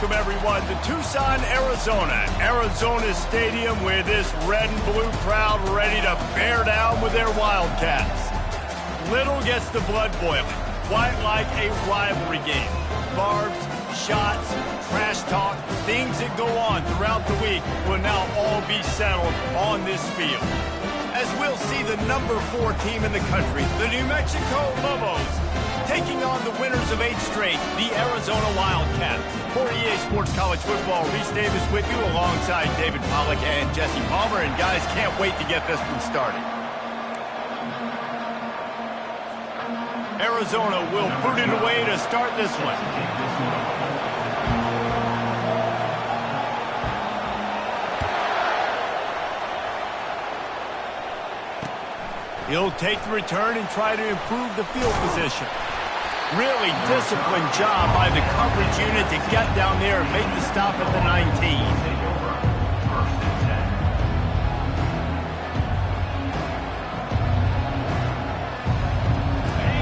welcome everyone to Tucson, Arizona. Arizona Stadium with this red and blue crowd ready to bear down with their Wildcats. Little gets the blood boiling, quite like a rivalry game. Barbs, shots, trash talk, things that go on throughout the week will now all be settled on this field. As we'll see the number 4 team in the country, the New Mexico Lobos, taking on the winners of 8 straight, the Arizona Wildcats. For EA Sports College Football, Reese Davis with you alongside David Pollack and Jesse Palmer. And guys, can't wait to get this one started. Arizona will put it away to start this one. He'll take the return and try to improve the field position. Really disciplined job by the coverage unit to get down there and make the stop at the 19.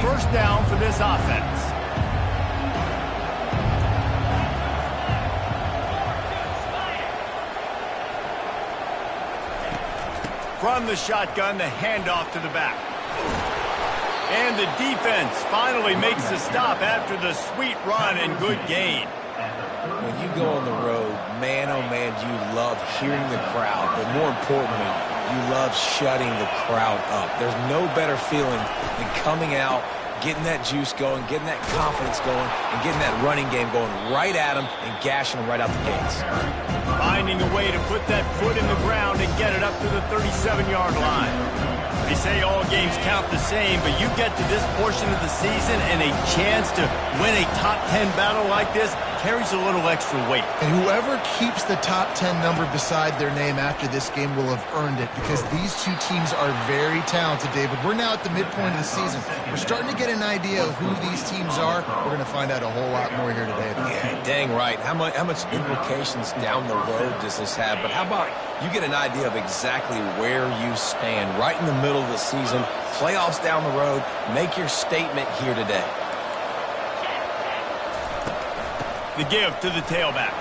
First down for this offense. From the shotgun, the handoff to the back. And the defense finally makes the stop after the sweet run and good gain. When you go on the road, man, oh man, you love hearing the crowd. But more importantly, you love shutting the crowd up. There's no better feeling than coming out, getting that juice going, getting that confidence going, and getting that running game going right at them and gashing them right out the gates. Finding a way to put that foot in the ground and get it up to the 37-yard line. They say all games count the same, but you get to this portion of the season and a chance to win a top 10 battle like this carries a little extra weight. And whoever keeps the top 10 number beside their name after this game will have earned it, because these two teams are very talented, David. We're now at the midpoint of the season. We're starting to get an idea of who these teams are. We're going to find out a whole lot more here today. Yeah, dang right. How much implications down the road does this have? But how about you get an idea of exactly where you stand right in the middle of the season, playoffs down the road, make your statement here today. The give to the tailback.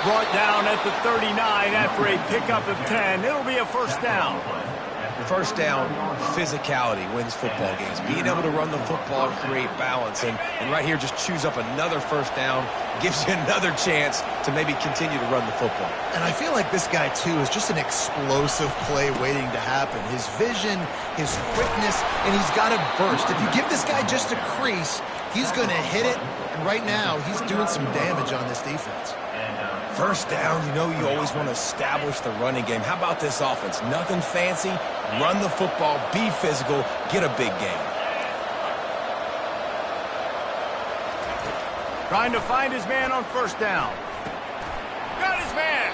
Brought down at the 39 after a pickup of 10. It'll be a first down. First down, physicality wins football games. Being able to run the football, create balance. And right here, just choose up another first down, gives you another chance to maybe continue to run the football. And I feel like this guy, too, is just an explosive play waiting to happen. His vision, his quickness, and he's got a burst. If you give this guy just a crease, he's going to hit it. And right now, he's doing some damage on this defense. First down, you know you always want to establish the running game. How about this offense? Nothing fancy. Run the football, be physical, get a big gain. Trying to find his man on first down. Got his man.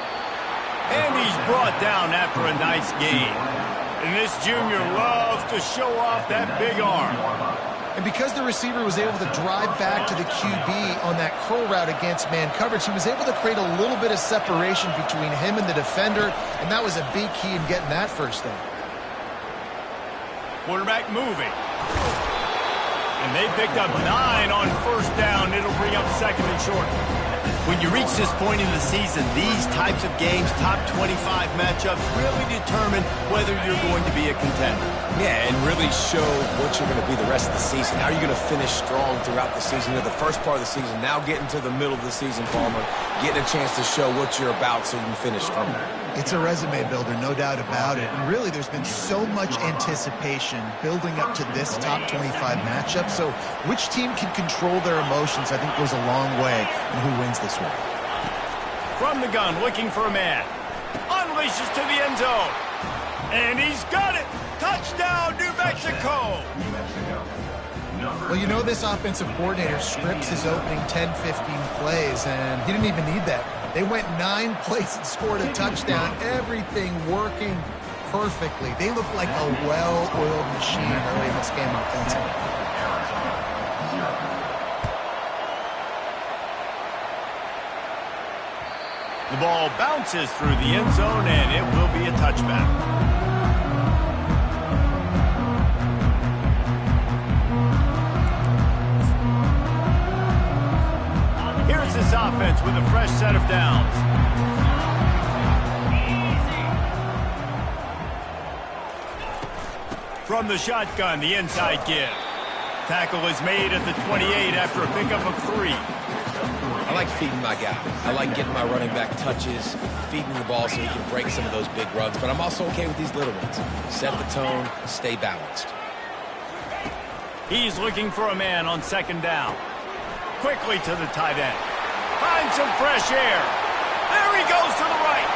And he's brought down after a nice gain. And this junior loves to show off that big arm. And because the receiver was able to drive back to the QB on that curl route against man coverage, he was able to create a little bit of separation between him and the defender, and that was a big key in getting that first down. Quarterback moving. And they picked up 9 on first down. It'll bring up second and short. When you reach this point in the season, these types of games, top 25 matchups, really determine whether you're going to be a contender. Yeah, and really show what you're going to be the rest of the season. How are you going to finish strong throughout the season? You know, the first part of the season, now getting to the middle of the season, Palmer, getting a chance to show what you're about so you can finish strong. It's a resume builder, no doubt about it. And really, there's been so much anticipation building up to this top 25 matchup. So which team can control their emotions, I think, goes a long way in who wins this one. From the gun, looking for a man. Unleashes to the end zone. And he's got it. Touchdown, New Mexico. Well, you know, this offensive coordinator scripts his opening 10, 15 plays, and he didn't even need that. They went 9 plays and scored a touchdown. Everything working perfectly. They look like a well-oiled machine early in this game offensively. The ball bounces through the end zone, and it will be a touchback. with a fresh set of downs. From the shotgun, the inside give. Tackle is made at the 28 after a pickup of 3. I like feeding my guy. I like getting my running back touches, feeding the ball so he can break some of those big runs, but I'm also okay with these little ones. Set the tone, stay balanced. He's looking for a man on second down. Quickly to the tight end. Finds some fresh air. There he goes to the right.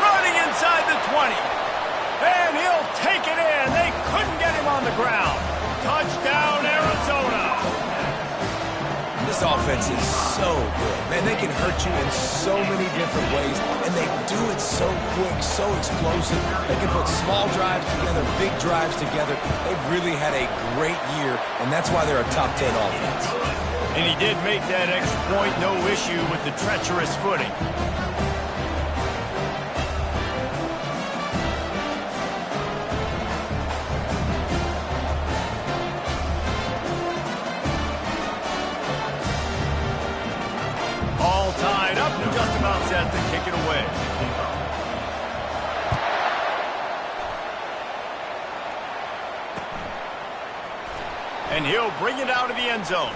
Running inside the 20. And he'll take it in. They couldn't get him on the ground. Touchdown, Arizona. This offense is so good. Man, they can hurt you in so many different ways, and they do it so quick, so explosive. They can put small drives together, big drives together. They've really had a great year, and that's why they're a top 10 offense. And he did make that extra point, no issue with the treacherous footing. All tied up and just about set to kick it away. And he'll bring it out of the end zone.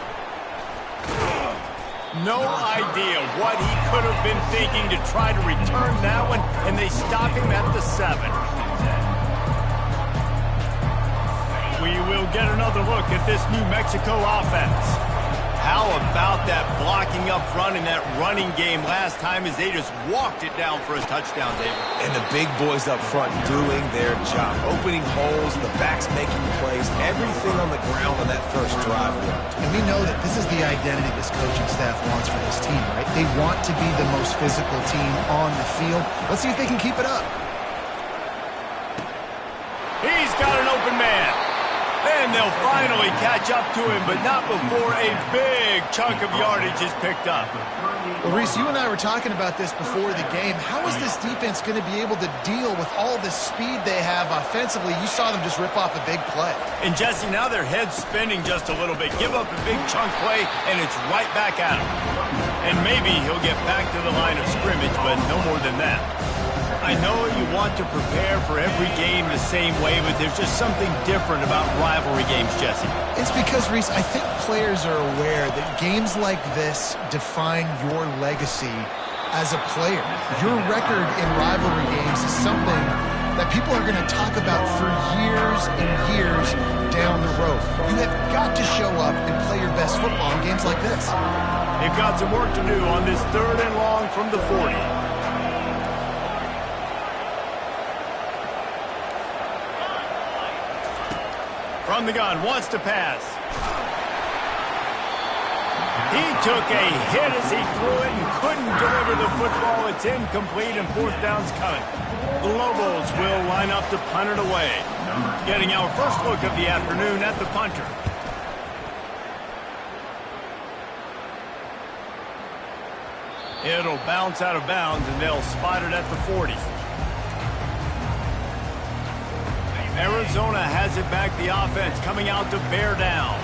No idea what he could have been thinking to try to return that one, and they stop him at the 7. We will get another look at this New Mexico offense. How about that blocking up front in that running game last time as they just walked it down for a touchdown, David? And the big boys up front doing their job. Opening holes, the backs making plays, everything on the ground on that first drive worked. And we know that this is the identity this coaching staff wants for this team, right? They want to be the most physical team on the field. Let's see if they can keep it up. He's got an open man. And they'll finally catch up to him, but not before a big chunk of yardage is picked up. Well, Reese, you and I were talking about this before the game. How is this defense going to be able to deal with all the speed they have offensively? You saw them just rip off a big play. And, Jesse, now their head's spinning just a little bit. Give up a big chunk play, and it's right back at him. And maybe he'll get back to the line of scrimmage, but no more than that. I know you want to prepare for every game the same way, but there's just something different about rivalry games, Jesse. It's because, Reese, I think players are aware that games like this define your legacy as a player. Your record in rivalry games is something that people are going to talk about for years and years down the road. You have got to show up and play your best football in games like this. They've got some work to do on this 3rd and long from the 40. From the gun, wants to pass. He took a hit as he threw it and couldn't deliver the football. It's incomplete and 4th down's coming. The Lobos will line up to punt it away. Getting our first look of the afternoon at the punter. It'll bounce out of bounds and they'll spot it at the 40. Arizona has it back, the offense coming out to bear down.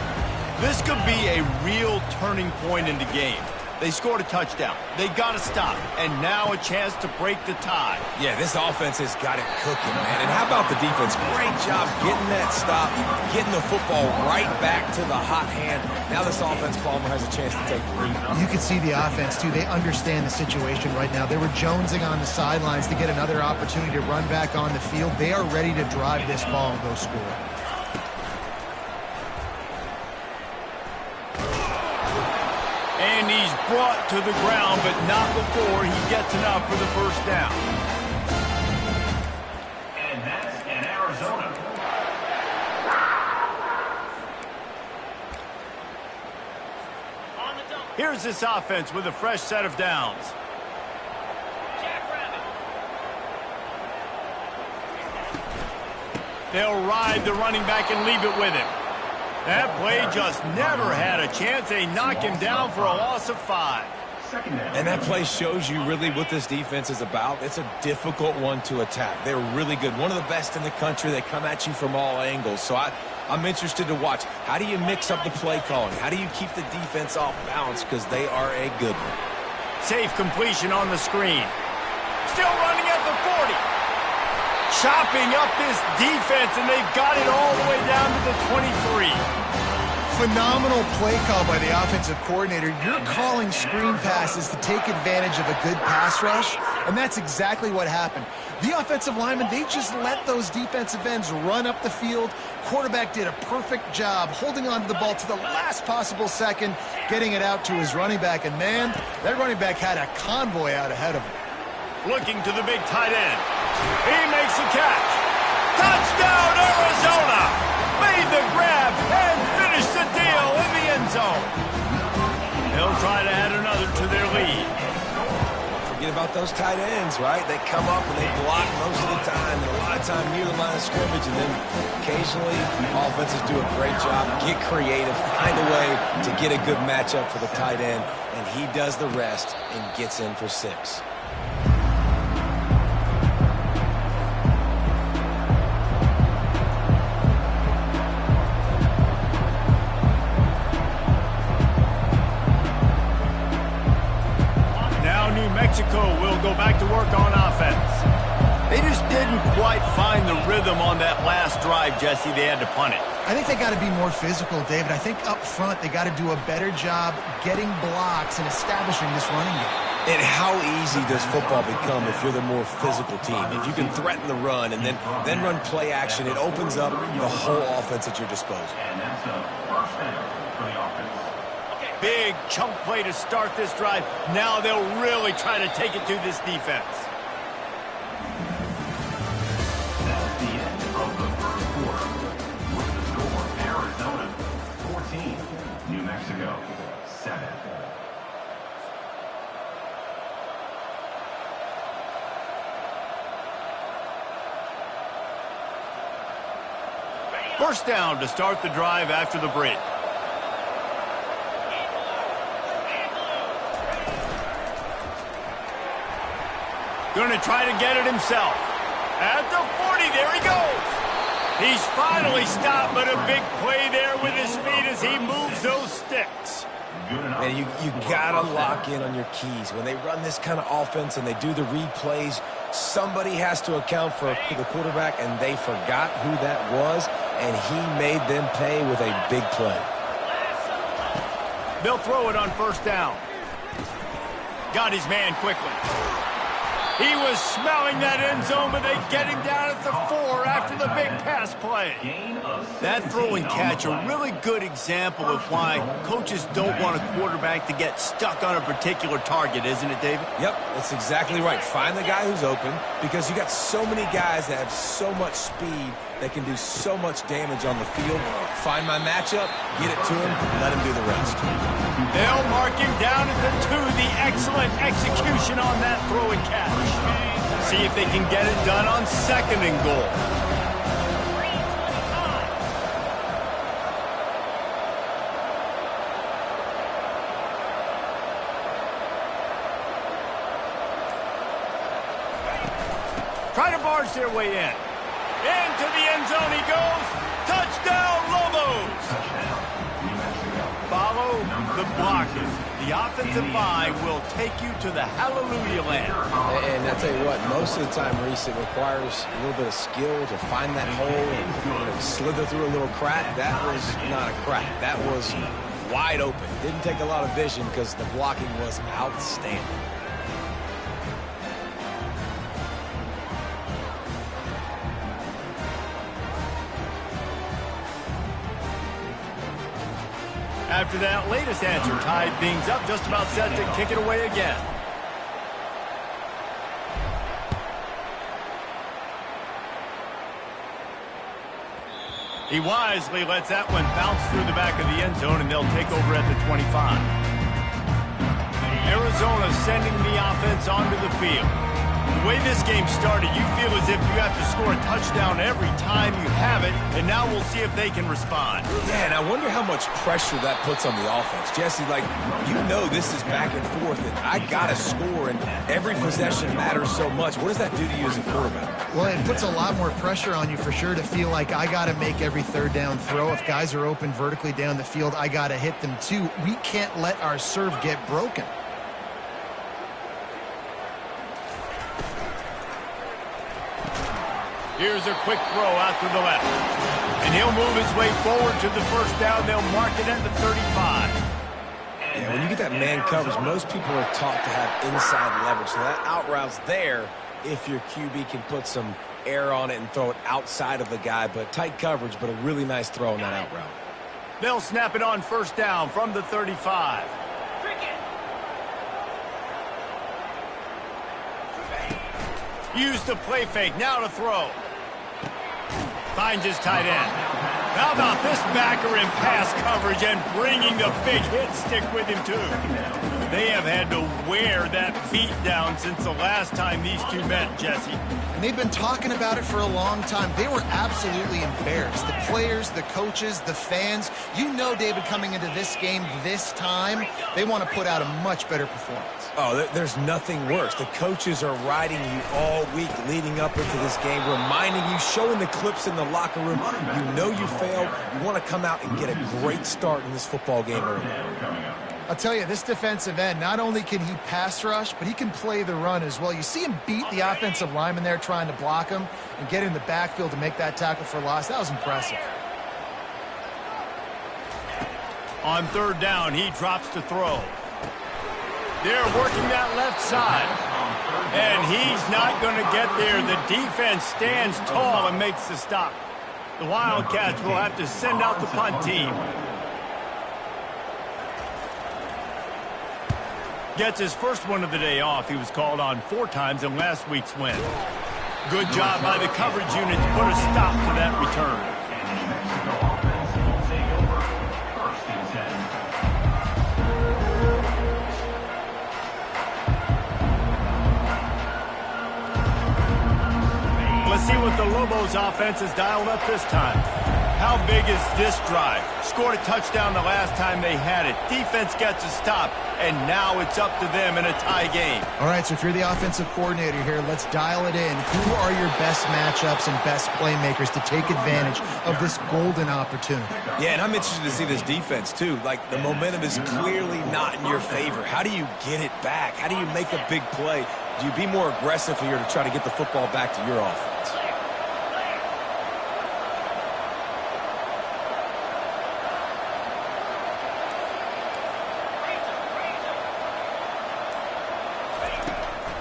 This could be a real turning point in the game. They scored a touchdown. They got to stop. And now a chance to break the tie. Yeah, this offense has got it cooking, man. And how about the defense? Great job getting that stop, getting the football right back to the hot hand. Now this offense, Palmer, has a chance to take the lead. You can see the offense, too. They understand the situation right now. They were jonesing on the sidelines to get another opportunity to run back on the field. They are ready to drive this ball and go score. And he's brought to the ground, but not before he gets enough for the first down. And that's in Arizona. Here's this offense with a fresh set of downs. They'll ride the running back and leave it with him. That play just never had a chance. They knock him down for a loss of 5. And that play shows you really what this defense is about. It's a difficult one to attack. They're really good. One of the best in the country. They come at you from all angles. So I'm interested to watch. How do you mix up the play calling? How do you keep the defense off balance? Because they are a good one. Safe completion on the screen. Still running at the 40. Chopping up this defense, and they've got it all the way down to the 23. Phenomenal play call by the offensive coordinator. You're calling screen passes to take advantage of a good pass rush, and that's exactly what happened. The offensive linemen, they just let those defensive ends run up the field. Quarterback did a perfect job holding on to the ball to the last possible second, getting it out to his running back, and man, that running back had a convoy out ahead of him. Looking to the big tight end. He makes the catch. Touchdown, Arizona! Made the grab and finished the deal in the end zone. They'll try to add another to their lead. Forget about those tight ends, right? They come up and they block most of the time, and a lot of time near the line of scrimmage, and then occasionally offenses do a great job, get creative, find a way to get a good matchup for the tight end, and he does the rest and gets in for 6. Mexico will go back to work on offense. They just didn't quite find the rhythm on that last drive, Jesse. They had to punt it. I think they got to be more physical, David. I think up front they got to do a better job getting blocks and establishing this running game. And how easy does football become if you're the more physical team? If you can threaten the run and then run play action, it opens up the whole offense at your disposal. And that's a first down for the offense. Big chunk play to start this drive. Now they'll really try to take it to this defense. That's the end of the first quarter. With the score, Arizona 14, New Mexico 7. First down to start the drive after the break. Going to try to get it himself. At the 40, there he goes. He's finally stopped, but a big play there with his feet as he moves those sticks. Man, you got to lock in on your keys. When they run this kind of offense and they do the replays, somebody has to account for the quarterback, and they forgot who that was, and he made them pay with a big play. They'll throw it on first down. Got his man quickly. He was smelling that end zone, but they get him down at the 4 after the big pass play. That throw and catch, a really good example of why coaches don't want a quarterback to get stuck on a particular target, isn't it, David? Yep, that's exactly right. Find the guy who's open, because you got so many guys that have so much speed that can do so much damage on the field. Find my matchup, get it to him, let him do the rest. They'll mark him down at the 2. The excellent execution on that throw and catch. See if they can get it done on 2nd and goal. Try to barge their way in. Into the end zone he goes. Touchdown, Lobos! Follow the blockers. The offensive line will take you to the hallelujah land. And I tell you what, most of the time, Reese, it requires a little bit of skill to find that hole and slither through a little crack. That was not a crack. That was wide open. Didn't take a lot of vision because the blocking was outstanding. After that latest answer tied things up, just about set to kick it away again. He wisely lets that one bounce through the back of the end zone, and they'll take over at the 25. Arizona sending the offense onto the field. The way this game started, you feel as if you have to score a touchdown every time you have it, and now we'll see if they can respond. Yeah, and I wonder how much pressure that puts on the offense. Jesse, like, you know this is back and forth, and I got to score, and every possession matters so much. What does that do to you as a quarterback? Well, it puts a lot more pressure on you for sure to feel like I got to make every 3rd down throw. If guys are open vertically down the field, I got to hit them too. We can't let our serve get broken. Here's a quick throw out to the left. And he'll move his way forward to the first down. They'll mark it at the 35. Yeah, when you get that man coverage, most people are taught to have inside leverage. So that out route's there if your QB can put some air on it and throw it outside of the guy. But tight coverage, but a really nice throw on that out route. They'll snap it on first down from the 35. Use the play fake. Now to throw. Finds his tight end. How about this backer in pass coverage and bringing the big hit stick with him, too? They have had to wear that beat down since the last time these two met, Jesse. And they've been talking about it for a long time. They were absolutely embarrassed. The players, the coaches, the fans. You know, David, coming into this game this time, they want to put out a much better performance. Oh, there's nothing worse. The coaches are riding you all week leading up into this game, reminding you, showing the clips in the locker room. You know you failed. You want to come out and get a great start in this football game early. I'll tell you, this defensive end, not only can he pass rush, but he can play the run as well. You see him beat the offensive lineman there trying to block him and get in the backfield to make that tackle for loss. That was impressive. On third down, he drops to throw. They're working that left side. And he's not going to get there. The defense stands tall and makes the stop. The Wildcats will have to send out the punt team. Gets his first one of the day off. He was called on 4 times in last week's win. Good job by the coverage unit to put a stop to that return. Let's see what the Lobos offense has dialed up this time. How big is this drive? Scored a touchdown the last time they had it. Defense gets a stop, and now it's up to them in a tie game. All right, so if you're the offensive coordinator here, let's dial it in. Who are your best matchups and best playmakers to take advantage of this golden opportunity? Yeah, and I'm interested to see this defense, too. Like, the momentum is clearly not in your favor. How do you get it back? How do you make a big play? Do you be more aggressive here to try to get the football back to your offense?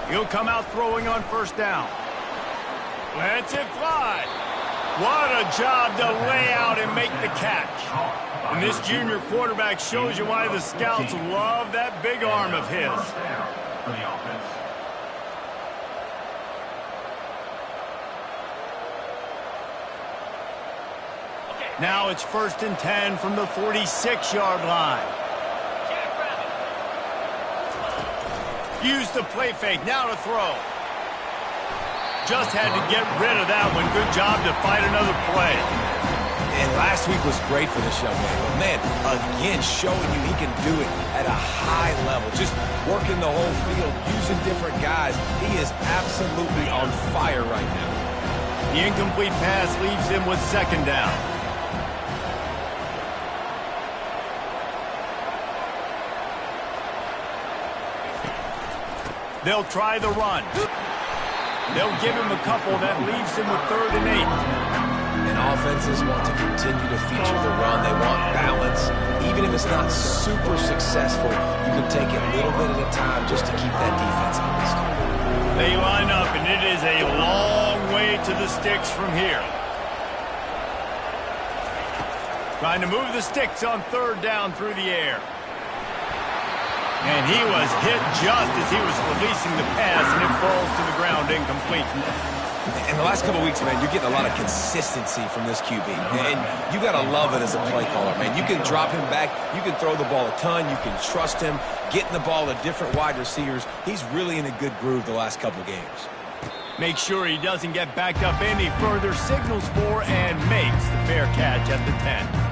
He'll come out throwing on first down. Lets it fly. What a job to lay out and make the catch. And this junior quarterback shows you why the scouts love that big arm of his. Now it's 1st and 10 from the 46-yard line. Use the play fake, now to throw. Just had to get rid of that one. Good job to fight another play. And last week was great for this young man. But man, again, showing you he can do it at a high level. Just working the whole field, using different guys. He is absolutely on fire right now. The incomplete pass leaves him with 2nd down. They'll try the run. They'll give him a couple. That leaves him with 3rd and 8. And offenses want to continue to feature the run. They want balance. Even if it's not super successful, you can take it a little bit at a time just to keep that defense honest. They line up, and it is a long way to the sticks from here. Trying to move the sticks on 3rd down through the air. And he was hit just as he was releasing the pass, and it falls to the ground incomplete. In the last couple of weeks, man, you're getting a lot of consistency from this QB. And you got to love it as a play caller, man. You can drop him back. You can throw the ball a ton. You can trust him, getting the ball to different wide receivers. He's really in a good groove the last couple games. Make sure he doesn't get backed up any further. Signals for and makes the fair catch at the 10.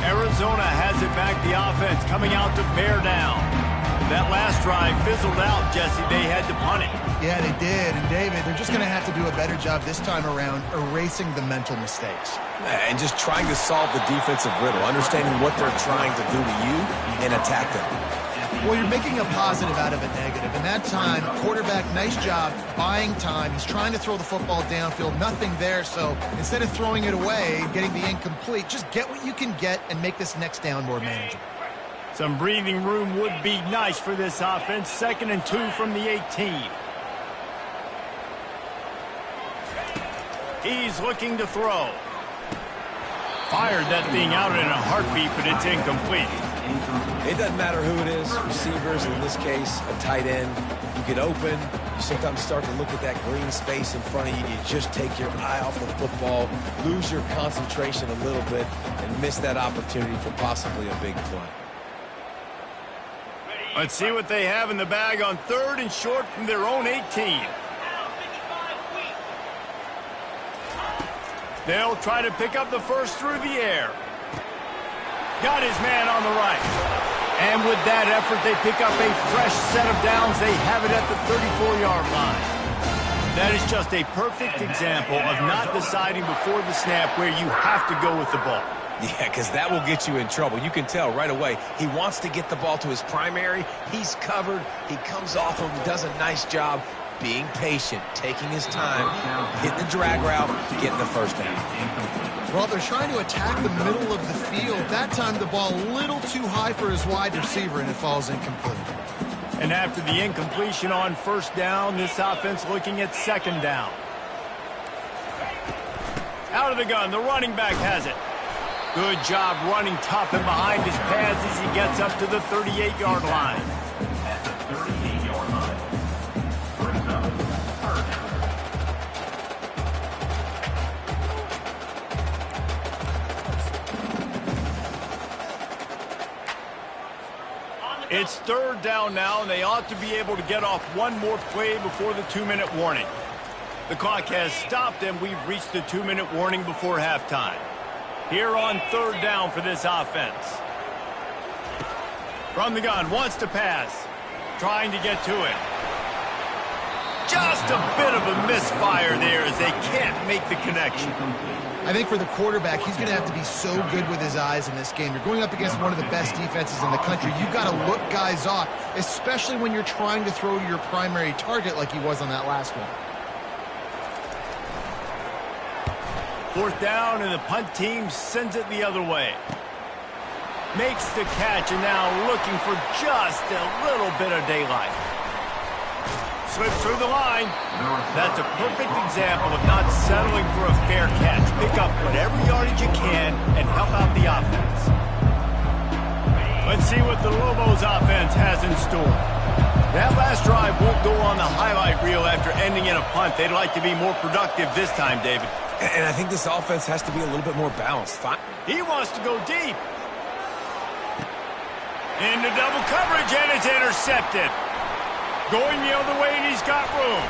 Arizona has it back, the offense coming out to bear down. That last drive fizzled out, Jesse. They had to punt it. Yeah, they did. And, David, they're just going to have to do a better job this time around erasing the mental mistakes. And just trying to solve the defensive riddle, understanding what they're trying to do to you and attack them. Well, you're making a positive out of a negative. And that time, quarterback, nice job buying time. He's trying to throw the football downfield. Nothing there. So instead of throwing it away, getting the incomplete, just get what you can get and make this next down more manageable. Some breathing room would be nice for this offense. 2nd and 2 from the 18. He's looking to throw. Fired that thing out in a heartbeat, but it's incomplete. It doesn't matter who it is, receivers, in this case, a tight end. You get open, you sometimes start to look at that green space in front of you, you just take your eye off the football, lose your concentration a little bit, and miss that opportunity for possibly a big play. Let's see what they have in the bag on 3rd and short from their own 18. They'll try to pick up the first through the air. Got his man on the right. And with that effort, they pick up a fresh set of downs. They have it at the 34-yard line. That is just a perfect example of not deciding before the snap where you have to go with the ball. Yeah, because that will get you in trouble. You can tell right away he wants to get the ball to his primary. He's covered. He comes off him, does a nice job being patient, taking his time, hitting the drag route, getting the first down. Well, they're trying to attack the middle of the field. That time the ball a little too high for his wide receiver, and it falls incomplete. And after the incompletion on 1st down, this offense looking at 2nd down. Out of the gun, the running back has it. Good job running tough and behind his pads as he gets up to the 38-yard line. At the 38-yard line. Brings up 3rd down. It's 3rd down now, and they ought to be able to get off one more play before the 2-minute warning. The clock has stopped, and we've reached the 2-minute warning before halftime. Here on 3rd down for this offense. From the gun, wants to pass. Trying to get to it. Just a bit of a misfire there as they can't make the connection. I think for the quarterback, he's going to have to be so good with his eyes in this game. You're going up against one of the best defenses in the country. You've got to look guys off, especially when you're trying to throw to your primary target like he was on that last one. 4th down, and the punt team sends it the other way. Makes the catch, and now looking for just a little bit of daylight. Slips through the line. That's a perfect example of not settling for a fair catch. Pick up whatever yardage you can and help out the offense. Let's see what the Lobos offense has in store. That last drive won't go on the highlight reel after ending in a punt. They'd like to be more productive this time, David. And I think this offense has to be a little bit more balanced. He wants to go deep. Into double coverage, and it's intercepted. Going the other way, and he's got room.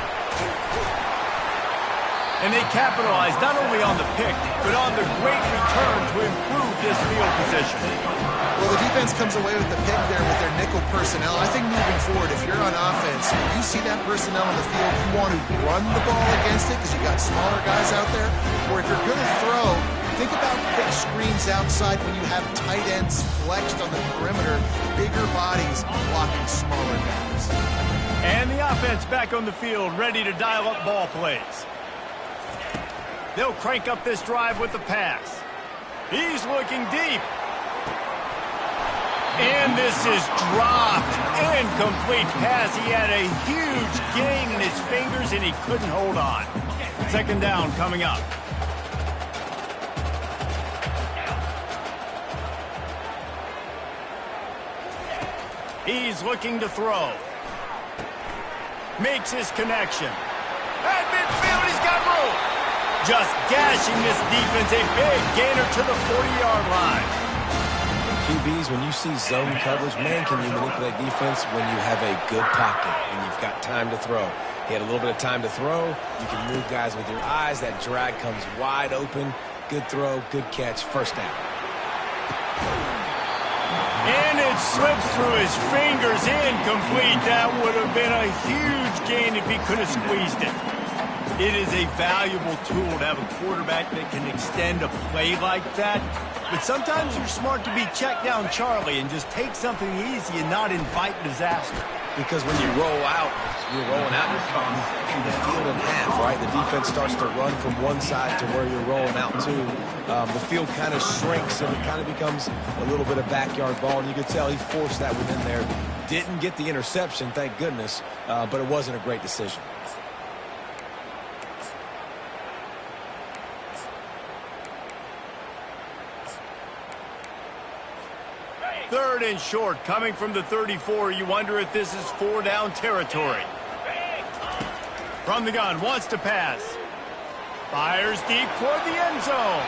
And they capitalize not only on the pick, but on the great return to improve this field position. Well, the defense comes away with the pick there with their nickel personnel. I think moving forward, if you're on offense, when you see that personnel on the field, you want to run the ball against it because you got smaller guys out there. Or if you're going to throw, think about big screens outside when you have tight ends flexed on the perimeter, bigger bodies blocking smaller guys. And the offense back on the field, ready to dial up ball plays. They'll crank up this drive with the pass. He's looking deep. And this is dropped. Incomplete pass. He had a huge gain in his fingers, and he couldn't hold on. 2nd down coming up. He's looking to throw. Makes his connection. At midfield, he's got room. Just gashing this defense. A big gainer to the 40-yard line. QBs, when you see zone coverage, man, can you manipulate defense when you have a good pocket and you've got time to throw. He had a little bit of time to throw. You can move guys with your eyes. That drag comes wide open. Good throw, good catch, 1st down. And it slips through his fingers, incomplete. That would have been a huge gain if he could have squeezed it. It is a valuable tool to have a quarterback that can extend a play like that. But sometimes you're smart to be check down Charlie and just take something easy and not invite disaster. Because when you roll out, you're rolling out, you're cutting the field in half, right? The defense starts to run from one side to where you're rolling out to. The field kind of shrinks and it kind of becomes a little bit of backyard ball. And you could tell he forced that within there. Didn't get the interception, thank goodness, but it wasn't a great decision. Third and short, coming from the 34. You wonder if this is 4-down territory. From the gun, wants to pass. Fires deep toward the end zone.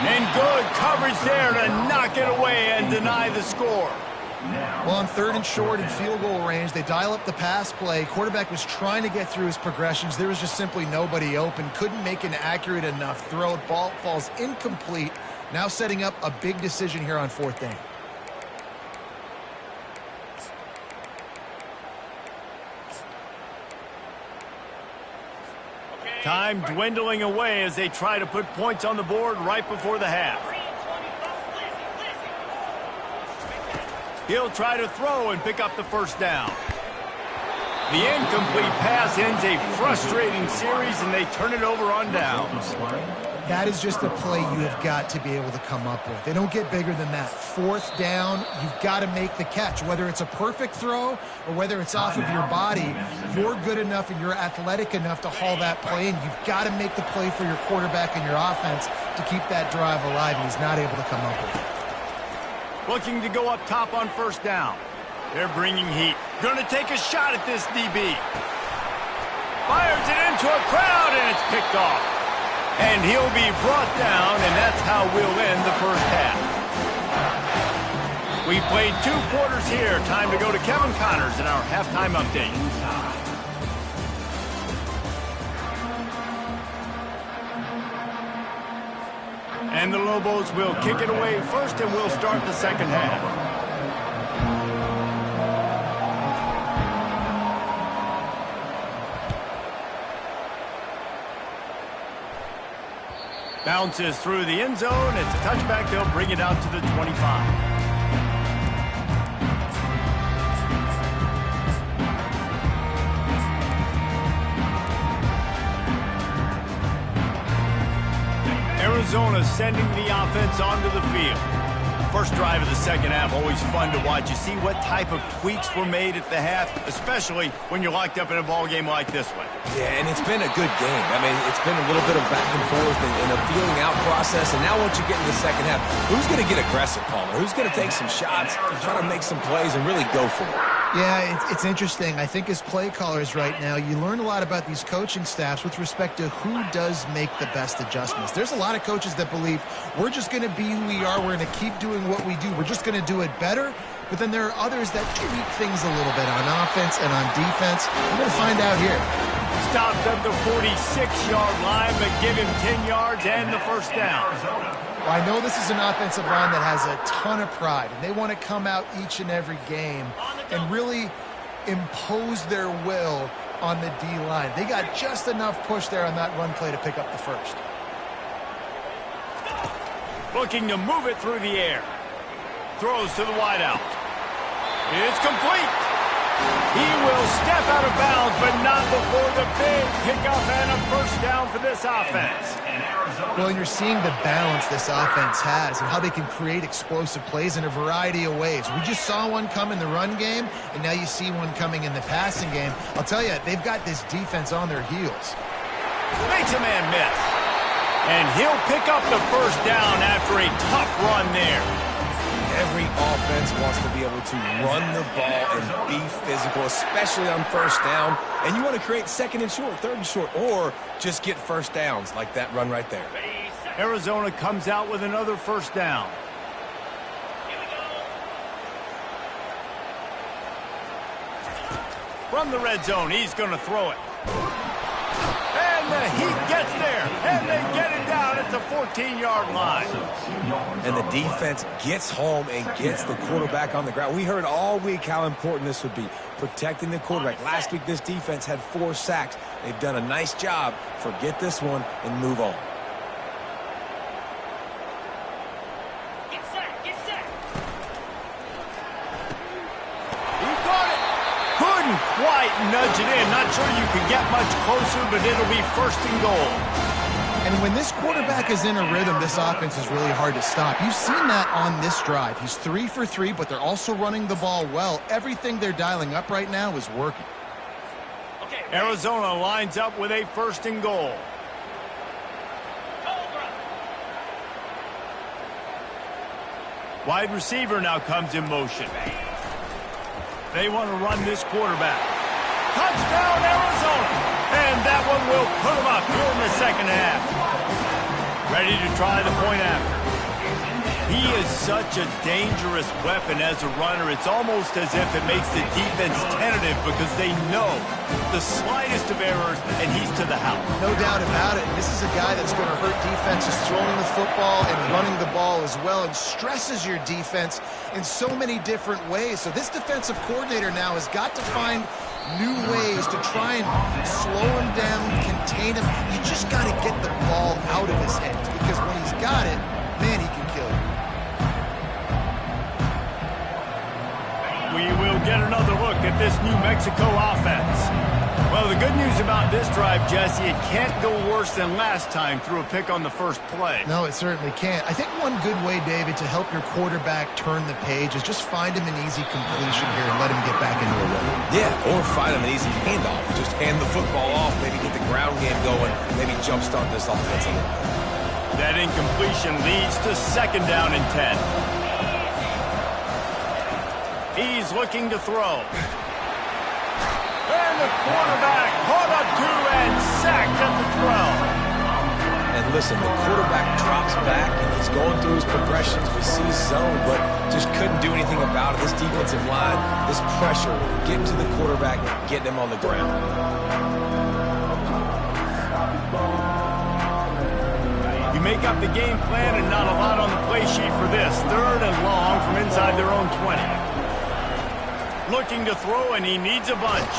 And good coverage there to knock it away and deny the score. Well, on third and short in field goal range, they dial up the pass play. Quarterback was trying to get through his progressions. There was just simply nobody open. Couldn't make an accurate enough throw. Ball falls incomplete. Now setting up a big decision here on fourth down. Time dwindling away as they try to put points on the board right before the half. He'll try to throw and pick up the first down. The incomplete pass ends a frustrating series, and they turn it over on downs. That is just a play you have got to be able to come up with. They don't get bigger than that. Fourth down, you've got to make the catch. Whether it's a perfect throw or whether it's off of your body, you're good enough and you're athletic enough to haul that play in. You've got to make the play for your quarterback and your offense to keep that drive alive, and he's not able to come up with it. Looking to go up top on first down. They're bringing heat. Going to take a shot at this DB. Fires it into a crowd, and it's picked off. And he'll be brought down, and that's how we'll end the first half. We've played 2 quarters here. Time to go to Kevin Connors in our halftime update. And the Lobos will kick it away first, and we'll start the second half. Bounces through the end zone. It's a touchback. They'll bring it out to the 25. Arizona sending the offense onto the field. First drive of the second half, always fun to watch. You see what type of tweaks were made at the half, especially when you're locked up in a ball game like this one. Yeah, and it's been a good game. I mean, it's been a little bit of back and forth and a feeling out process. And now once you get in the second half, who's going to get aggressive, Palmer? Who's going to take some shots, try to make some plays, and really go for it? Yeah, it's interesting. I think as play callers right now, you learn a lot about these coaching staffs with respect to who does make the best adjustments. There's a lot of coaches that believe we're just going to be who we are. We're going to keep doing what we do. We're just going to do it better. But then there are others that tweak things a little bit on offense and on defense. We're going to find out here. Stopped at the 46-yard line, but give him 10 yards and the first down. Well, I know this is an offensive line that has a ton of pride, and they want to come out each and every game and really impose their will on the D-line. They got just enough push there on that run play to pick up the first. Looking to move it through the air. Throws to the wideout. It's complete. He will step out of bounds, but not before the big pickup and a first down for this offense. Well, and you're seeing the balance this offense has and how they can create explosive plays in a variety of ways. We just saw one come in the run game, and now you see one coming in the passing game. I'll tell you, they've got this defense on their heels. Makes a man miss. And he'll pick up the first down after a tough run there. Every offense wants to be able to run the ball and be physical, especially on first down. And you want to create second and short, third and short, or just get first downs like that run right there. Arizona comes out with another first down. From the red zone, he's going to throw it. And the Heat gets there, and they get it down at the 14-yard line. And the defense gets home and gets the quarterback on the ground. We heard all week how important this would be, protecting the quarterback. Last week, this defense had 4 sacks. They've done a nice job. Forget this one and move on. Quite nudge it in. Not sure you can get much closer, but it'll be 1st and goal. And when this quarterback is in a rhythm, this offense is really hard to stop. You've seen that on this drive. He's 3 for 3, but they're also running the ball well. Everything they're dialing up right now is working. Arizona lines up with a 1st and goal. Wide receiver now comes in motion. They want to run this quarterback. Touchdown, Arizona! And that one will put them up here in the 2nd half. Ready to try the point after. He is such a dangerous weapon as a runner. It's almost as if it makes the defense tentative because they know the slightest of errors, and he's to the house. No doubt about it. This is a guy that's going to hurt defenses throwing the football and running the ball as well, and stresses your defense in so many different ways. So this defensive coordinator now has got to find new ways to try and slow him down, contain him. You just got to get the ball out of his hands, because when he's got it, man, he can kill you. We will get another look at this New Mexico offense. Well, the good news about this drive, Jesse, it can't go worse than last time through a pick on the first play. No, it certainly can't. I think one good way, David, to help your quarterback turn the page is just find him an easy completion here and let him get back into a rhythm. Yeah, or find him an easy handoff. Just hand the football off, maybe get the ground game going, maybe jumpstart this offense a little bit. That incompletion leads to 2nd down and 10. He's looking to throw. And the quarterback caught up 2 and sacked at the 12. And listen, the quarterback drops back and he's going through his progressions. We see his zone, but just couldn't do anything about it. This defensive line, this pressure, getting to the quarterback, getting him on the ground. You make up the game plan and not a lot on the play sheet for this. 3rd and long from inside their own 20. Looking to throw, and he needs a bunch.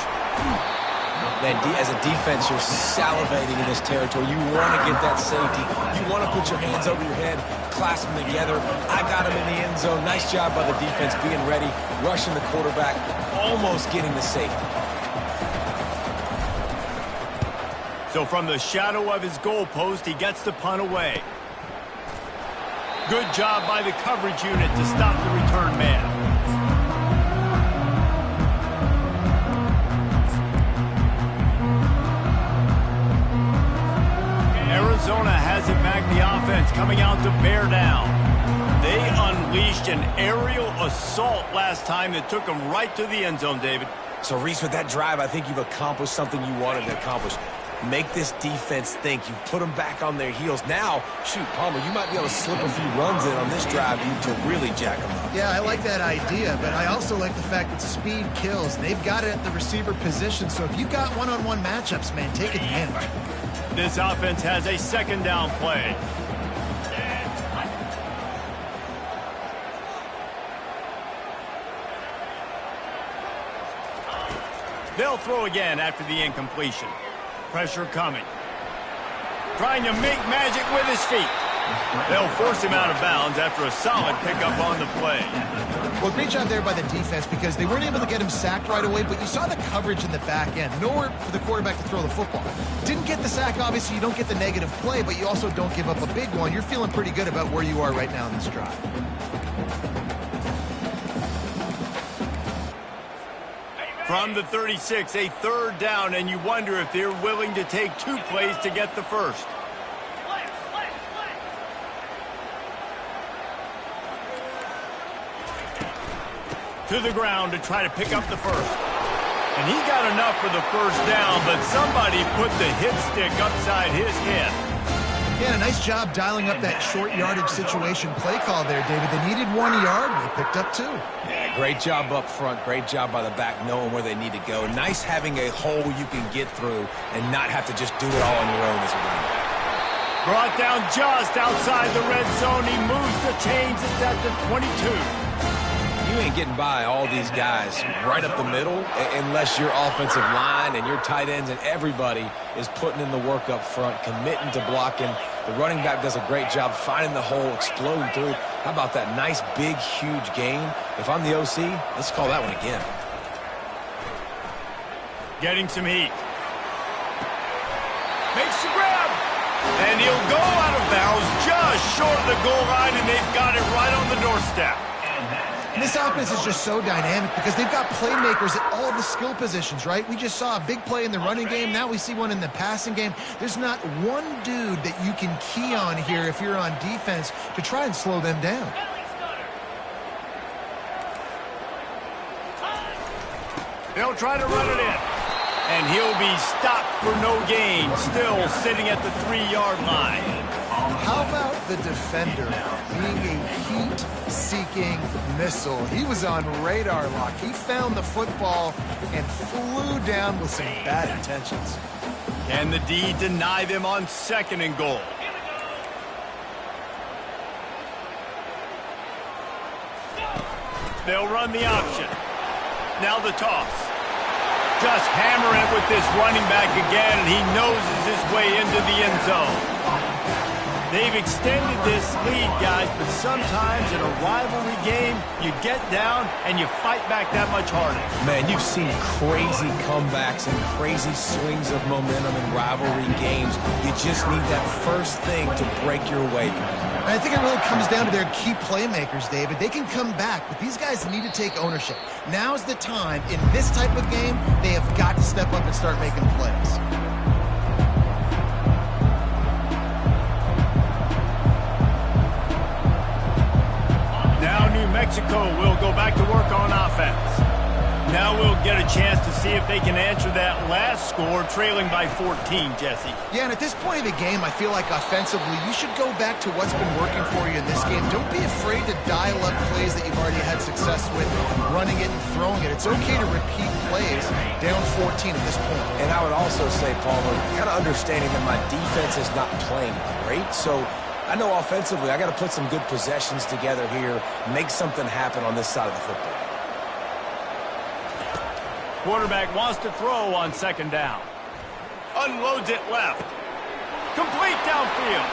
Man, as a defense, you're salivating in this territory. You want to get that safety. You want to put your hands over your head, clasp them together. I got him in the end zone. Nice job by the defense being ready, rushing the quarterback, almost getting the safety. So from the shadow of his goalpost, he gets the punt away. Good job by the coverage unit to stop the return man. Arizona has it back, the offense coming out to bear down. They unleashed an aerial assault last time that took them right to the end zone, David. So, Reese, with that drive, I think you've accomplished something you wanted to accomplish. Make this defense think. You put them back on their heels. Now, shoot, Palmer, you might be able to slip a few runs in on this drive to really jack them up. Yeah, I like that idea, but I also like the fact that speed kills. They've got it at the receiver position, so if you've got one-on-one matchups, man, take advantage. This offense has a 2nd down play. They'll throw again after the incompletion. Pressure coming. Trying to make magic with his feet. They'll force him out of bounds after a solid pickup on the play. Well, great job there by the defense because they weren't able to get him sacked right away, but you saw the coverage in the back end. Nowhere for the quarterback to throw the football. Didn't get the sack, obviously. You don't get the negative play, but you also don't give up a big one. You're feeling pretty good about where you are right now in this drive. From the 36, a 3rd down, and you wonder if they're willing to take 2 plays to get the first. To the ground to try to pick up the first. And he got enough for the first down, but somebody put the hit stick upside his head. Yeah, a nice job dialing up that short yardage situation play call there, David. They needed 1 yard, and they picked up 2. Yeah, great job up front. Great job by the back knowing where they need to go. Nice having a hole you can get through and not have to just do it all on your own as a running back. Brought down just outside the red zone. He moves the chains. It's at the 22. You ain't getting by all these guys right up the middle unless your offensive line and your tight ends and everybody is putting in the work up front, committing to blocking. The running back does a great job finding the hole, exploding through. How about that nice, big, huge gain? If I'm the OC, let's call that one again. Getting some heat. Makes the grab. And he'll go out of bounds just short of the goal line, and they've got it right on the doorstep. This offense is just so dynamic because they've got playmakers at all the skill positions, right? We just saw a big play in the running game. Now we see one in the passing game. There's not one dude that you can key on here if you're on defense to try and slow them down. They'll try to run it in. And he'll be stopped for no gain, still sitting at the 3-yard line. How about the defender being a heat-seeking missile? He was on radar lock. He found the football and flew down with some bad intentions. Can the D deny them on 2nd and goal? They'll run the option. Now the toss. Just hammer it with this running back again, and he noses his way into the end zone. They've extended this lead, guys, but sometimes in a rivalry game, you get down and you fight back that much harder. Man, you've seen crazy comebacks and crazy swings of momentum in rivalry games. You just need that first thing to break your way. I think it really comes down to their key playmakers, David. They can come back, but these guys need to take ownership. Now's the time. In this type of game, they have got to step up and start making plays. Now New Mexico will go back to work on offense. Now we'll get a chance to see if they can answer that last score, trailing by 14, Jesse. Yeah, and at this point of the game, I feel like offensively, you should go back to what's been working for you in this game. Don't be afraid to dial up plays that you've already had success with, running it and throwing it. It's okay to repeat plays down 14 at this point. And I would also say, Palmer, kind of understanding that my defense is not playing great, so I know offensively I got to put some good possessions together here, make something happen on this side of the football. Quarterback wants to throw on 2nd down. Unloads it left. Complete downfield.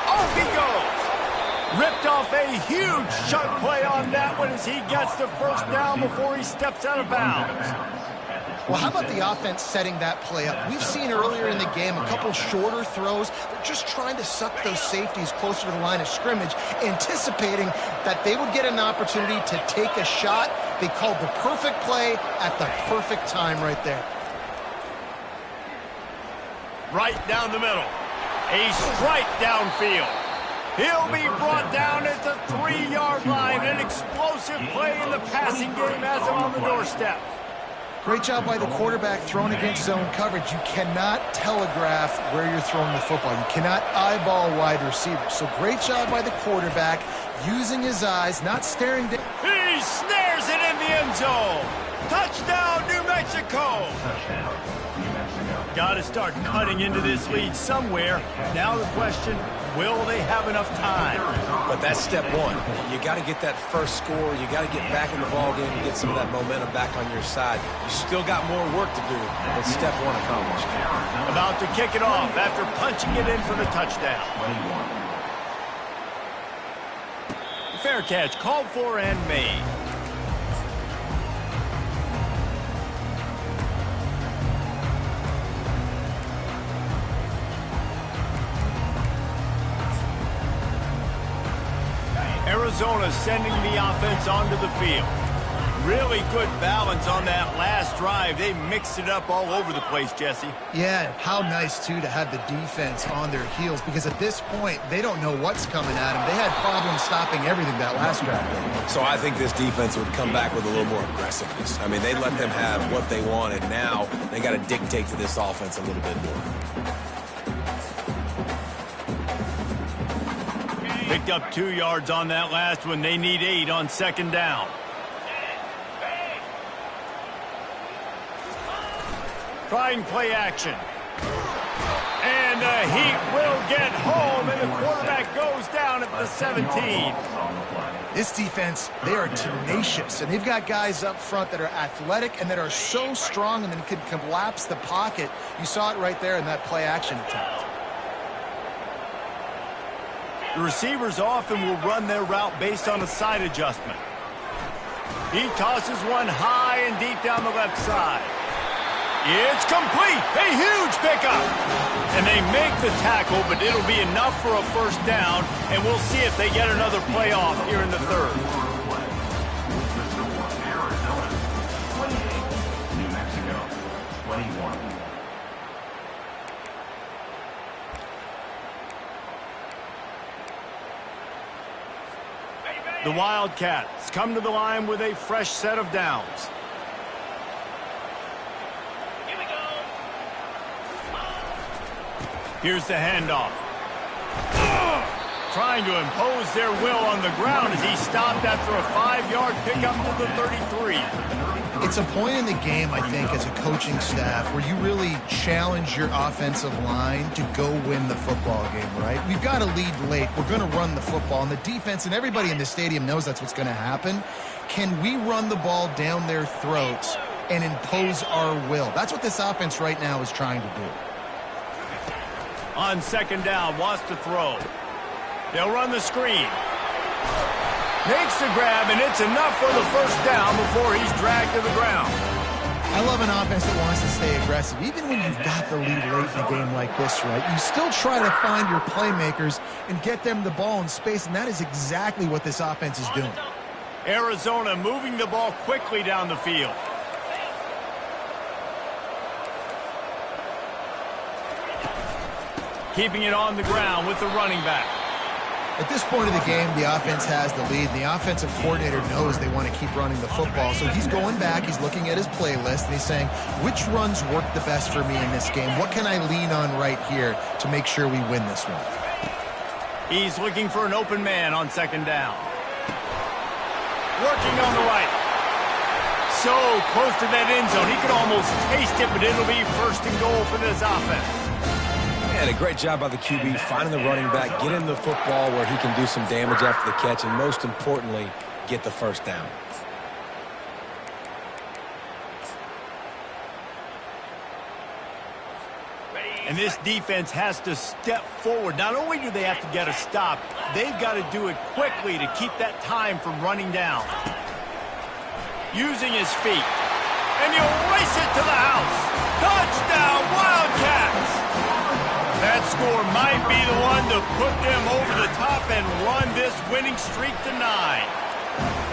Off he goes. Ripped off a huge chunk play on that one as he gets the 1st down before he steps out of bounds. Well, how about the offense setting that play up? We've seen earlier in the game a couple shorter throws. They're just trying to suck those safeties closer to the line of scrimmage, anticipating that they would get an opportunity to take a shot. They called the perfect play at the perfect time right there. Right down the middle. A strike downfield. He'll be brought down at the 3-yard line. An explosive play in the passing game has him on the doorstep. Great job by the quarterback throwing against zone coverage. You cannot telegraph where you're throwing the football. You cannot eyeball wide receivers. So great job by the quarterback using his eyes, not staring down. He snares it in the end zone. Touchdown, New Mexico. Touchdown, New Mexico. Got to start cutting into this lead somewhere. Now the question, will they have enough time? But that's step one. You got to get that first score. You got to get back in the ballgame and get some of that momentum back on your side. You still got more work to do, but step one accomplished. About to kick it off after punching it in for the touchdown. Fair catch called for and made. Arizona sending the offense onto the field. Really good balance on that last drive. They mixed it up all over the place, Jesse. Yeah, how nice, too, to have the defense on their heels, because at this point, they don't know what's coming at them. They had problems stopping everything that last drive. So I think this defense would come back with a little more aggressiveness. I mean, they let them have what they wanted. Now they got to dictate to this offense a little bit more. Picked up 2 yards on that last one. They need 8 on 2nd down. Trying play action. And And the Heat will get home, and the quarterback goes down at the 17. This defense, they are tenacious, and they've got guys up front that are athletic and that are so strong and then can collapse the pocket. You saw it right there in that play-action attempt. The receivers often will run their route based on a side adjustment. He tosses one high and deep down the left side. It's complete. A huge pickup. And they make the tackle, but it'll be enough for a first down, and we'll see if they get another play off here in the third. Arizona 28, New Mexico 21. The Wildcats come to the line with a fresh set of downs. Here's the handoff. Trying to impose their will on the ground as he stopped after a 5-yard pickup to the 33. It's a point in the game, I think, as a coaching staff where you really challenge your offensive line to go win the football game, right? We've got to lead late. We're going to run the football, and the defense and everybody in the stadium knows that's what's going to happen. Can we run the ball down their throats and impose our will? That's what this offense right now is trying to do. On second down, wants to throw. They'll run the screen. Makes the grab, and it's enough for the first down before he's dragged to the ground. I love an offense that wants to stay aggressive. Even when you've got the lead late in a game like this, right, you still try to find your playmakers and get them the ball in space, and that is exactly what this offense is doing. Arizona moving the ball quickly down the field. Keeping it on the ground with the running back. At this point of the game, the offense has the lead, and the offensive coordinator knows they want to keep running the football. So he's going back, he's looking at his playlist, and he's saying, which runs work the best for me in this game? What can I lean on right here to make sure we win this one? He's looking for an open man on second down. Working on the right. So close to that end zone. He could almost taste it, but it'll be first and goal for this offense. And a great job by the QB finding the running back, getting the football where he can do some damage after the catch, and most importantly, get the first down. And this defense has to step forward. Not only do they have to get a stop, they've got to do it quickly to keep that time from running down. Using his feet. And he'll race it to the house. Touchdown, Wildcats! That score might be the one to put them over the top and run this winning streak to 9.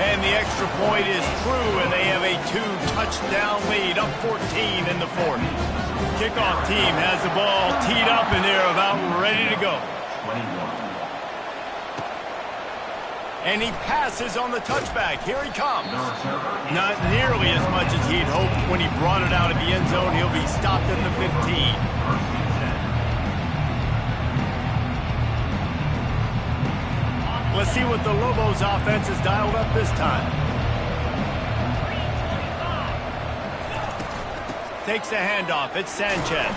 And the extra point is true, and they have a 2-touchdown lead, up 14 in the fourth. Kickoff team has the ball teed up, and they're about ready to go. 21. And he passes on the touchback. Here he comes. Not nearly as much as he'd hoped when he brought it out of the end zone. He'll be stopped at the 15. Let's see what the Lobos offense has dialed up this time. Takes the handoff. It's Sanchez.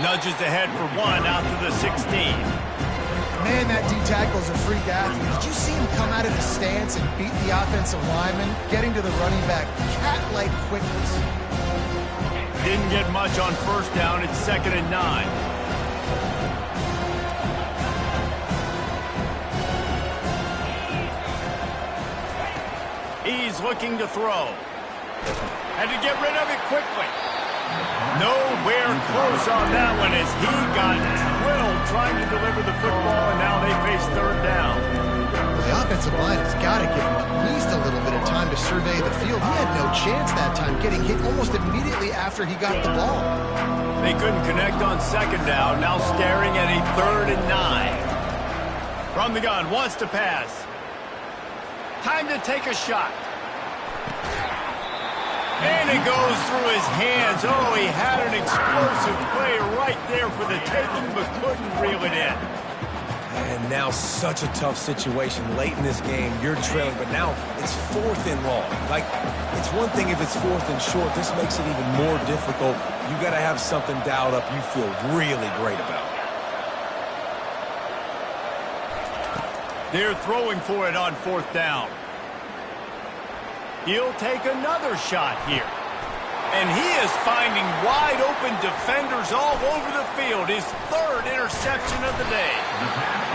Nudges ahead for one out to the 16. Man, that D-tackle is a freak athlete. Did you see him come out of the stance and beat the offensive lineman, getting to the running back? Cat-like quickness. Didn't get much on first down. It's 2nd and 9. He's looking to throw. Had to get rid of it quickly. Nowhere close on that one as he got drilled trying to deliver the football, and now they face third down. The offensive line has got to give him at least a little bit of time to survey the field. He had no chance that time, getting hit almost immediately after he got the ball. They couldn't connect on second down, now staring at a 3rd and 9. From the gun, wants to pass. Time to take a shot. And it goes through his hands. Oh, he had an explosive play right there for the taking, but couldn't reel it in. And now such a tough situation late in this game. You're trailing, but now it's 4th and long. Like, it's one thing if it's 4th and short. This makes it even more difficult. You got to have something dialed up you feel really great about. They're throwing for it on 4th down. He'll take another shot here. And he is finding wide-open defenders all over the field. His 3rd interception of the day.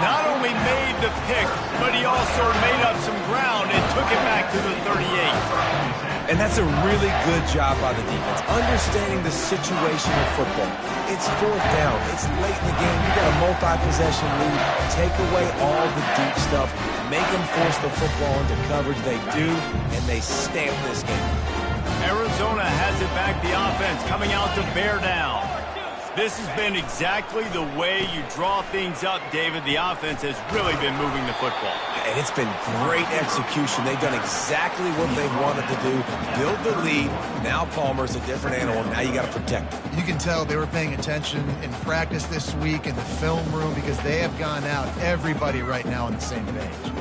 Not only made the pick, but he also made up some ground and took it back to the 38. And that's a really good job by the defense, understanding the situation of football. It's 4th down. It's late in the game. You got a multi-possession lead. Take away all the deep stuff. Make them force the football into coverage. They do, and they stamp this game. Arizona has it back, the offense coming out to bear down. This has been exactly the way you draw things up, David. The offense has really been moving the football. And it's been great execution. They've done exactly what they wanted to do. Build the lead. Now Palmer's a different animal. Now you got to protect him. You can tell they were paying attention in practice this week in the film room because they have gone out, everybody right now on the same page.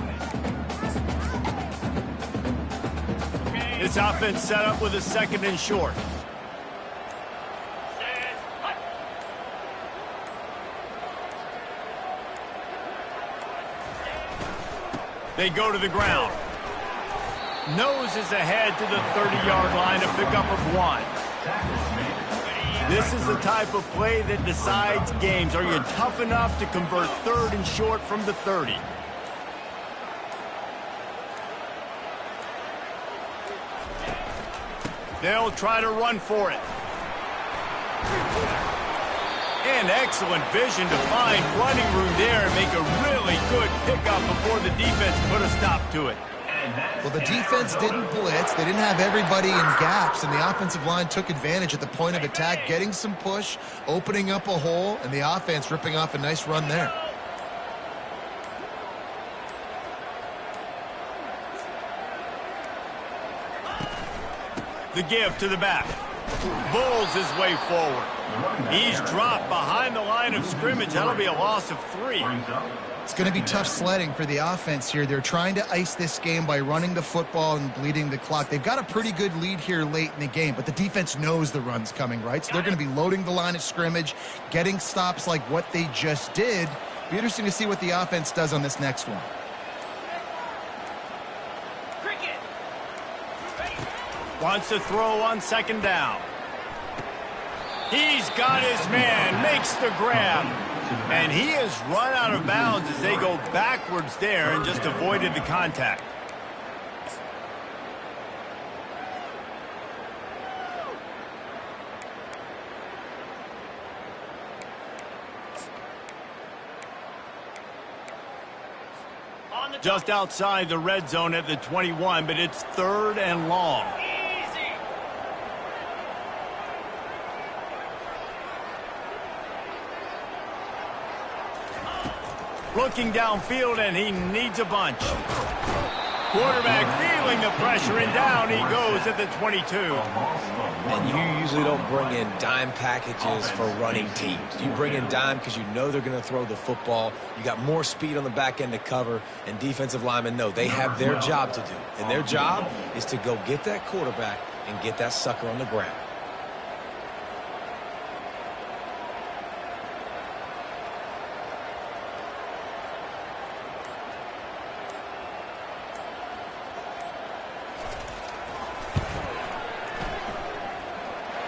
This offense set up with a 2nd and short. They go to the ground. Nose is ahead to the 30-yard line, a pickup of 1. This is the type of play that decides games. Are you tough enough to convert 3rd and short from the 30? They'll try to run for it. And excellent vision to find running room there and make a really good pickup before the defense put a stop to it. Well, the defense didn't blitz. They didn't have everybody in gaps, and the offensive line took advantage at the point of attack, getting some push, opening up a hole, and the offense ripping off a nice run there. The give to the back. Bulls his way forward. He's dropped behind the line of scrimmage. That'll be a loss of 3. It's going to be tough sledding for the offense here. They're trying to ice this game by running the football and bleeding the clock. They've got a pretty good lead here late in the game, but the defense knows the run's coming, right? So they're going to be loading the line of scrimmage, getting stops like what they just did. Be interesting to see what the offense does on this next one. Wants to throw on 2nd down. He's got his man, makes the grab. And he has run out of bounds as they go backwards there and just avoided the contact. Just outside the red zone at the 21, but it's 3rd and long. Looking downfield, and he needs a bunch. Quarterback feeling the pressure, and down he goes at the 22. And you usually don't bring in dime packages for running teams. You bring in dime because you know they're going to throw the football. You got more speed on the back end to cover, and defensive linemen know they have their job to do. And their job is to go get that quarterback and get that sucker on the ground.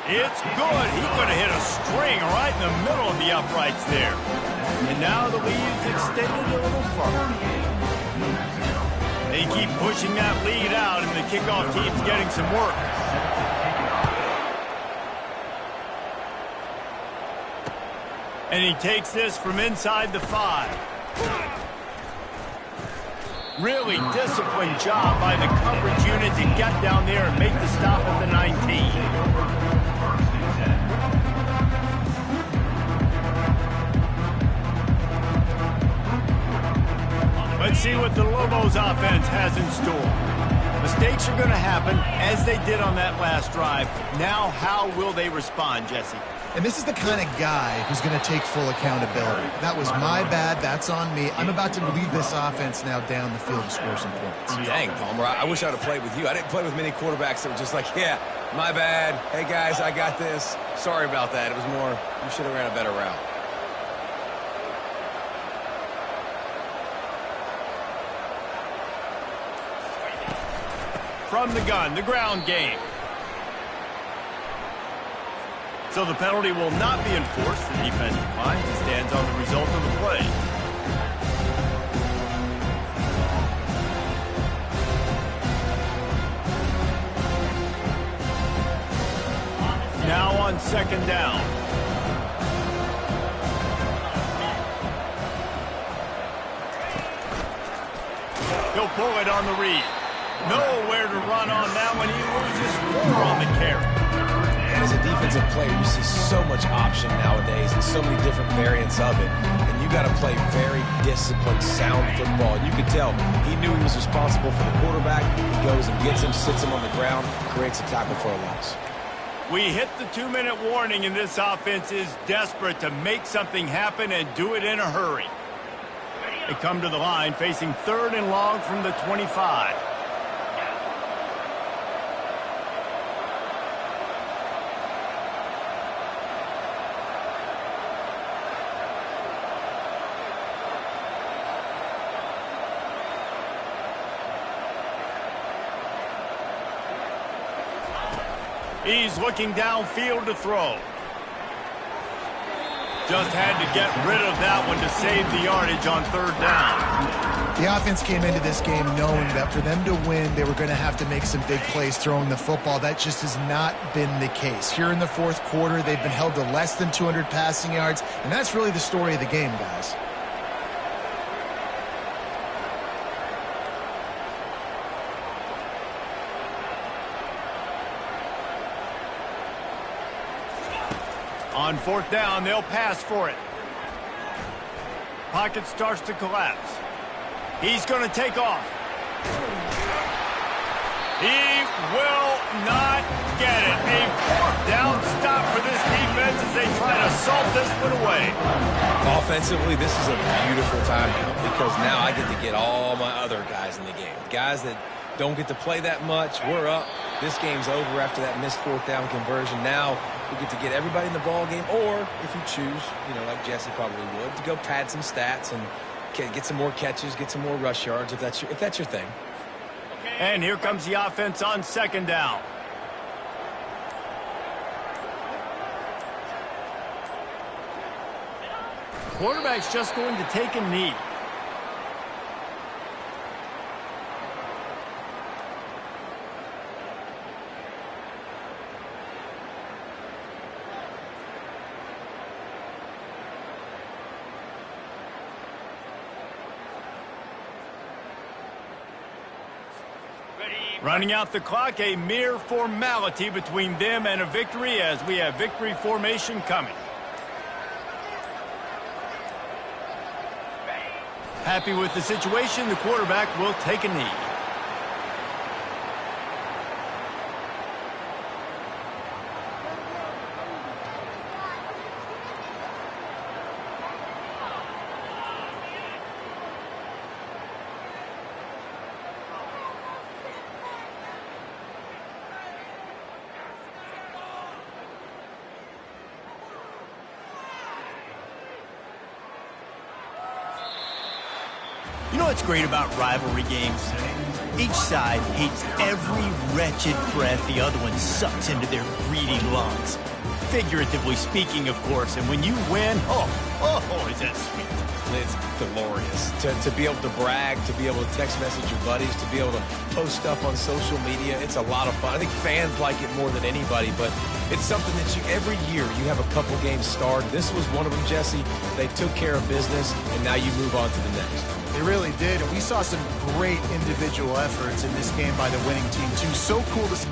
It's good. He could have hit a string right in the middle of the uprights there. And now the lead is extended a little further. They keep pushing that lead out, and the kickoff team's getting some work. And he takes this from inside the 5. Really disciplined job by the coverage unit to get down there and make the stop at the 19. Let's see what the Lobos offense has in store. Mistakes are going to happen, as they did on that last drive. Now, how will they respond, Jesse? And this is the kind of guy who's going to take full accountability. That was my bad. That's on me. I'm about to lead this offense now down the field to score some points. Dang, Palmer, I wish I would have played with you. I didn't play with many quarterbacks that were just like, yeah, my bad. Hey, guys, I got this. Sorry about that. It was more, you should have ran a better route. from the gun, the ground game. So the penalty will not be enforced. The defense declines and stands on the result of the play. Now on second down. He'll pull it on the read. Nowhere to run on that one. He loses 4 on the carry. And as a defensive player, you see so much option nowadays and so many different variants of it. And you got to play very disciplined, sound football. And you could tell he knew he was responsible for the quarterback. He goes and gets him, sits him on the ground, creates a tackle for a loss. We hit the 2-minute warning, and this offense is desperate to make something happen and do it in a hurry. They come to the line facing 3rd and long from the 25. He's looking downfield to throw. Just had to get rid of that one to save the yardage on 3rd down. The offense came into this game knowing that for them to win, they were going to have to make some big plays throwing the football. That just has not been the case. Here in the 4th quarter, they've been held to less than 200 passing yards, and that's really the story of the game, guys. On 4th down, they'll pass for it. Pocket starts to collapse. He's going to take off. He will not get it. A 4th down stop for this defense as they try to salt this one away. Offensively, this is a beautiful timeout because now I get to get all my other guys in the game. Guys that don't get to play that much. We're up. This game's over after that missed 4th down conversion. Now we get to get everybody in the ball game, or if you choose, like Jesse probably would, to go pad some stats and get some more catches, get some more rush yards if that's your thing. And here comes the offense on 2nd down. Quarterback's just going to take a knee. Running out the clock, a mere formality between them and a victory as we have victory formation coming. Happy with the situation, the quarterback will take a knee. You know what's great about rivalry games? Each side hates every wretched breath the other one sucks into their greedy lungs. Figuratively speaking, of course, and when you win, oh, is that sweet. It's glorious. To be able to brag, to be able to text message your buddies, to be able to post stuff on social media, it's a lot of fun. I think fans like it more than anybody, but it's something that every year you have a couple games starred. This was one of them, Jesse. They took care of business, and now you move on to the next. They really did, and we saw some great individual efforts in this game by the winning team, too. So cool to see.